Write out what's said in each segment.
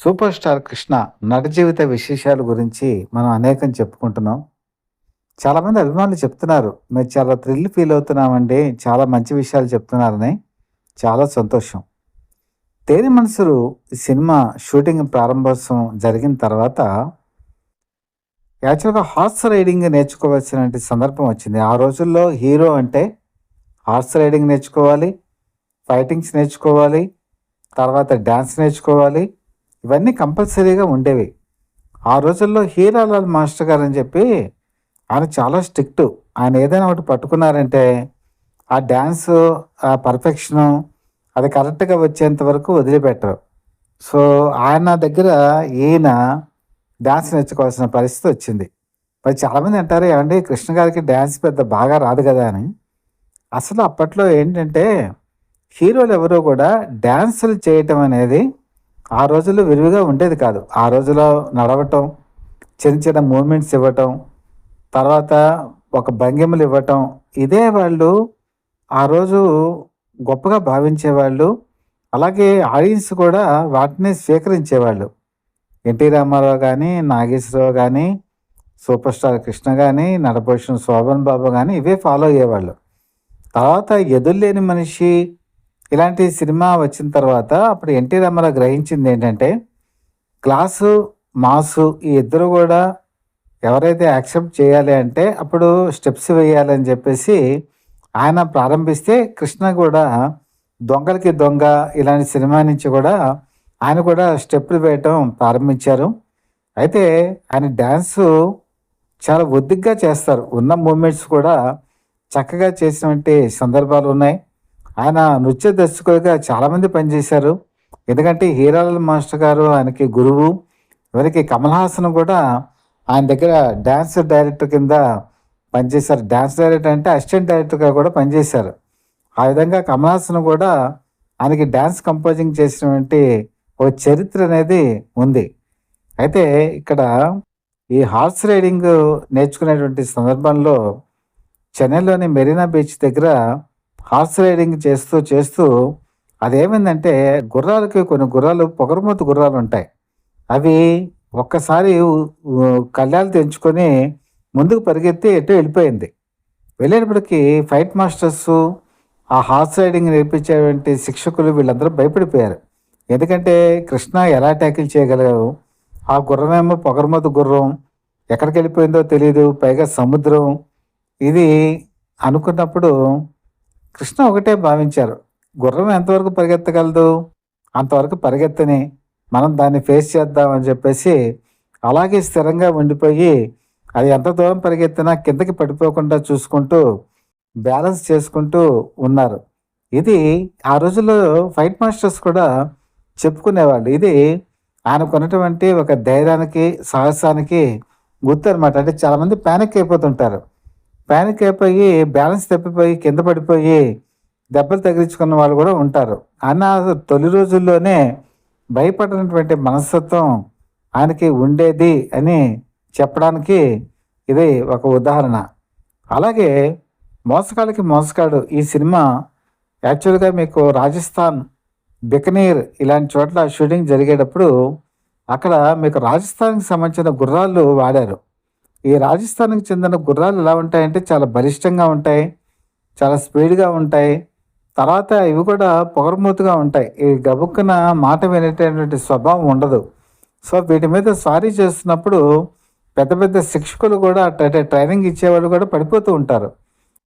Super star Krishna నట జీవిత విశేషాల గురించి మనం అనేకం చెప్పుకుంటున్నాం. చాలామంది అభిమానులు చెప్తున్నారు, "మేము చాలా థ్రిల్ ఫీల్ అవుతున్నామండి. చాలా మంచి విషయాలు చెప్తున్నారని." చాలా సంతోషం. 'తేనె మనసులు' ఈ సినిమా షూటింగ్ ప్రారంభోత్సవం జరిగిన తర్వాత యాక్చువల్‌గా హార్స్ రైడింగ్ నేర్చుకోవాల్సినటువంటి సందర్భం వచ్చింది. ఆ రోజుల్లో హీరో అంటే హార్స్ రైడింగ్ నేర్చుకోవాలి, ఫైటింగ్స్ నేర్చుకోవాలి, తర్వాత డాన్స్ నేర్చుకోవాలి. ఇవన్నీ కంపల్సరీగా ఉండేవి. ఆ రోజుల్లో హీరాలాల్ మాస్టర్ గారని చెప్పి ఆయన చాలా స్ట్రిక్టు. ఆయన ఏదైనా ఒకటి పట్టుకున్నారంటే ఆ డాన్సు, ఆ పర్ఫెక్షను అది కరెక్ట్‌గా వచ్చేంత వరకు వదిలిపెట్టరు. సో, ఆయన దగ్గర ఈయన డాన్స్ నేర్చుకోవాల్సిన పరిస్థితి వచ్చింది. మరి చాలామంది అంటారు, "ఏవండీ కృష్ణ గారికి డాన్స్ పెద్ద బాగా రాదు కదా!" అని. అసలు అప్పట్లో ఏంటంటే హీరోలు ఎవరు కూడా డాన్సులు చేయటం అనేది ఆ రోజుల్లో విరివిగా ఉండేది కాదు. ఆ రోజుల్లో నడవటం, చిన్న చిన్న మూవ్‌మెంట్స్ ఇవ్వటం, తర్వాత ఒక భంగిమలు ఇవ్వటం, ఇదే వాళ్ళు ఆ రోజు గొప్పగా భావించేవాళ్ళు. అలాగే ఆడియన్స్ కూడా వాటిని స్వీకరించేవాళ్ళు. ఎన్టీ రామారావు గానీ, నాగేశ్వరరావు గానీ, సూపర్ స్టార్ కృష్ణ గానీ, నటభూషణ శోభన్ బాబు గానీ ఇవే ఫాలో అయ్యేవాళ్ళు. తర్వాత 'ఎదురులేని మనిషి' ఇలాంటి సినిమా వచ్చిన తర్వాత అప్పుడు ఎన్టీ రామారావు గ్రహించిందేంటంటే, క్లాసు, మాసు ఈ ఇద్దరు గూడా ఎవరైతే యాక్సెప్ట్ చేయాలి అంటే అప్పుడు స్టెప్స్ వేయాలని చెప్పేసి ఆయన ప్రారంభిస్తే, కృష్ణ కూడా 'దొంగలకి దొంగ' ఇలాంటి సినిమా నుంచి కూడా ఆయన కూడా స్టెప్పులు వేయటం ప్రారంభించారు. అయితే ఆయన డాన్సు చాలా ఒద్దిగ్గా చేస్తారు. ఉన్న మూవ్‌మెంట్స్ కూడా చక్కగా చేసినటువంటి సందర్భాలున్నాయి. ఆయన నృత్య దర్శకుడిగా చాలామంది పనిచేశారు. ఎందుకంటే హీరాలాల్ మాస్టర్ గారు ఆయనకి గురువు. చివరికి కమల్ హాసన్ కూడా ఆయన దగ్గర డాన్స్ డైరెక్టర్ కింద పనిచేశారు. డాన్స్ డైరెక్టర్ అంటే అసిస్టెంట్ డైరెక్టర్‌గా కూడా పనిచేశారు. ఆ విధంగా కమల్ హాసన్ కూడా ఆయనకి డాన్స్ కంపోజింగ్ చేసినటువంటి ఒక చరిత్ర అనేది ఉంది. అయితే ఇక్కడ ఈ హార్స్ రైడింగ్ నేర్చుకునేటువంటి సందర్భంలో చెన్నైలోని మెరీనా బీచ్ దగ్గర హార్స్ రైడింగ్ చేస్తూ అదేమైందంటే కొన్ని గుర్రాలు పొగరుమూతు గుర్రాలుంటాయి. అవి ఒక్కసారి కళ్ళాలు తెంచుకొని ముందుకు పరిగెత్తి ఎటో వెళ్ళిపోయింది. వెళ్ళేటప్పటికి ఫైట్ మాస్టర్సు, ఆ హార్స్ రైడింగ్ నేర్పించేటువంటి శిక్షకులు వీళ్ళందరూ భయపడిపోయారు. ఎందుకంటే కృష్ణ ఎలా ట్యాకిల్ చేయగలరు? ఆ గుర్రమేమో పొగరుమూతు గుర్రం. ఎక్కడికెళ్ళిపోయిందో తెలీదు. పైగా సముద్రం. ఇది అనుకున్నప్పుడు కృష్ణ ఒకటే భావించారు, గుర్రం ఎంతవరకు పరిగెత్తగలదు? అంతవరకు పరిగెత్తని, మనం దాన్ని ఫేస్ చేద్దాం అని చెప్పేసి అలాగే స్థిరంగా ఉండిపోయి అది ఎంత దూరం పరిగెత్తినా కిందకి పడిపోకుండా చూసుకుంటూ బ్యాలెన్స్ చేసుకుంటూ ఉన్నారు. ఇది ఆ రోజుల్లో ఫైట్ మాస్టర్స్ కూడా చెప్పుకునేవాళ్ళు. ఇది ఆయనకున్నటువంటి ఒక ధైర్యానికి, సాహసానికి గుర్తనమాట. అంటే చాలామంది పానిక్ అయిపోతుంటారు. పానిక్ అయిపోయి బ్యాలెన్స్ తప్పిపోయి కింద పడిపోయి దెబ్బలు తగిలించుకున్న వాళ్ళు కూడా ఉంటారు. ఆయన తొలి రోజుల్లోనే భయపడినటువంటి మనస్తత్వం ఆయనకి ఉండేది అని చెప్పడానికి ఇది ఒక ఉదాహరణ. అలాగే 'మోసగాళ్ళకి మోసగాడు' ఈ సినిమా యాక్చువల్‌గా మీకు రాజస్థాన్, బికనీర్ ఇలాంటి చోట్ల షూటింగ్ జరిగేటప్పుడు అక్కడ మీకు రాజస్థాన్‌కి సంబంధించిన గుర్రాలు వాడారు. ఈ రాజస్థాన్‌కి చెందిన గుర్రాలు ఎలా ఉంటాయంటే చాలా బలిష్టంగా ఉంటాయి. చాలా స్పీడ్‌గా ఉంటాయి. తర్వాత ఇవి కూడా పొగరుమూతుగా ఉంటాయి. ఈ గబుక్కున మాట వినేటటువంటి స్వభావం ఉండదు. సో, వీటి మీద స్వారీ చేస్తున్నప్పుడు పెద్ద పెద్ద శిక్షకులు కూడా ట్రైనింగ్ ఇచ్చేవాళ్ళు కూడా పడిపోతూ ఉంటారు.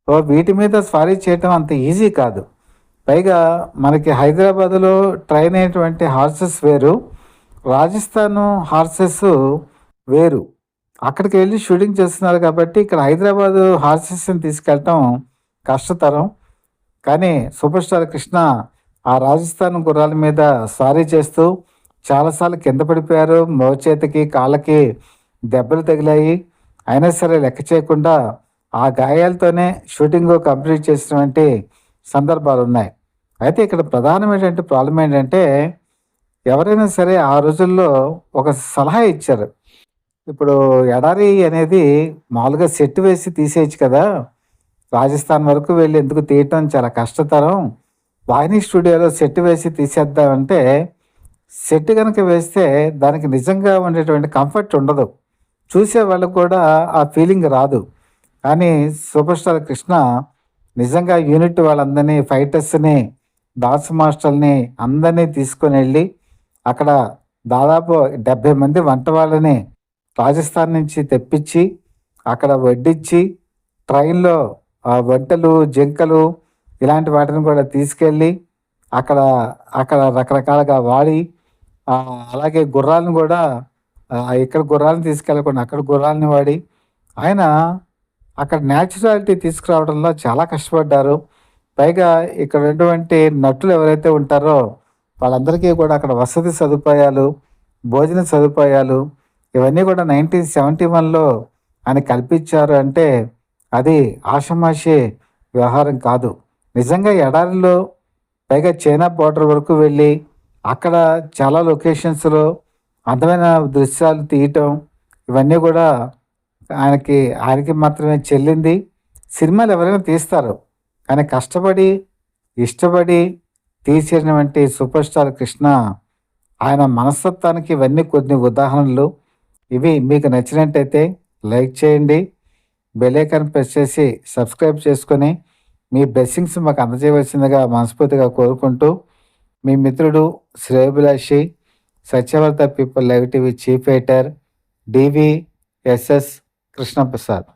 సో, వీటి మీద స్వారీ చేయటం అంత ఈజీ కాదు. పైగా మనకి హైదరాబాద్‌లో ట్రైన్ అయినటువంటి హార్సెస్ వేరు. రాజస్థాను హార్సెస్ వేరు. అక్కడికి వెళ్ళి షూటింగ్ చేస్తున్నారు కాబట్టి ఇక్కడ హైదరాబాదు హార్సెస్‌ని తీసుకెళ్ళటం కష్టతరం. కానీ సూపర్ స్టార్ కృష్ణ ఆ రాజస్థాన్ గుర్రాల మీద స్వారీ చేస్తూ చాలాసార్లు కింద పడిపోయారు. మోచేతికి, కాళ్ళకి దెబ్బలు తగిలాయి. అయినా సరే లెక్క చేయకుండా ఆ గాయాలతోనే షూటింగ్ కంప్లీట్ చేసినటువంటి సందర్భాలున్నాయి. అయితే ఇక్కడ ప్రధానమైనటువంటి ప్రాబ్లమ్ ఏంటంటే ఎవరైనా సరే ఆ రోజుల్లో ఒక సలహా ఇచ్చారు. ఇప్పుడు ఎడారి అనేది మామూలుగా సెట్ వేసి తీసేయచ్చు కదా! రాజస్థాన్ వరకు వెళ్ళి ఎందుకు తీయటం చాలా కష్టతరం. వాహిని స్టూడియోలో సెట్ వేసి తీసేద్దామంటే సెట్ గనక వేస్తే దానికి నిజంగా ఉండేటువంటి కంఫర్ట్ ఉండదు. చూసే వాళ్ళకి కూడా ఆ ఫీలింగ్ రాదు. కానీ సూపర్ స్టార్ కృష్ణ నిజంగా యూనిట్ వాళ్ళందరినీ ఫైటర్స్‌ని, డాన్స్ మాస్టర్‌లని అందరినీ తీసుకొనెళ్ళి అక్కడ దాదాపు 70 మంది వంట వాళ్ళని రాజస్థాన్ నుంచి తెప్పించి, అక్కడ వడ్డించి, ట్రైన్‌లో వంటలు, జింకలు ఇలాంటి వాటిని కూడా తీసుకెళ్ళి అక్కడ అక్కడ రకరకాలుగా వాడి అలాగే గుర్రాలను కూడా ఇక్కడ గుర్రాలను తీసుకెళ్ళకుండా అక్కడ గుర్రాలని వాడి ఆయన అక్కడ న్యాచురాలిటీ తీసుకురావడంలో చాలా కష్టపడ్డారు. పైగా ఇక్కడ ఉన్నటువంటి నటులు ఎవరైతే ఉంటారో వాళ్ళందరికీ కూడా అక్కడ వసతి సదుపాయాలు, భోజన సదుపాయాలు ఇవన్నీ కూడా 1971లో ఆయన కల్పించారు అంటే అది ఆషామాషీ వ్యవహారం కాదు. నిజంగా ఎడారిలో పైగా చైనా బోర్డర్ వరకు వెళ్ళి అక్కడ చాలా లొకేషన్స్‌లో అందమైన దృశ్యాలు తీయటం ఇవన్నీ కూడా ఆయనకి మాత్రమే చెల్లింది. సినిమాలు ఎవరైనా తీస్తారు. కానీ కష్టపడి, ఇష్టపడి తీసినటువంటి సూపర్ స్టార్ కృష్ణ ఆయన మనస్తత్వానికి ఇవన్నీ కొన్ని ఉదాహరణలు. ఇవి మీకు నచ్చినట్టయితే లైక్ చేయండి. బెల్ ఐకాన్ ప్రెస్ చేసి సబ్స్క్రైబ్ చేసుకొని మీ బ్లెస్సింగ్స్ మాకు అందజేయవలసిందిగా మనస్ఫూర్తిగా కోరుకుంటూ మీ మిత్రుడు శ్రేయోభిలాషి సత్యవర్త people live TV chief editor DVSS Krishnaprasad.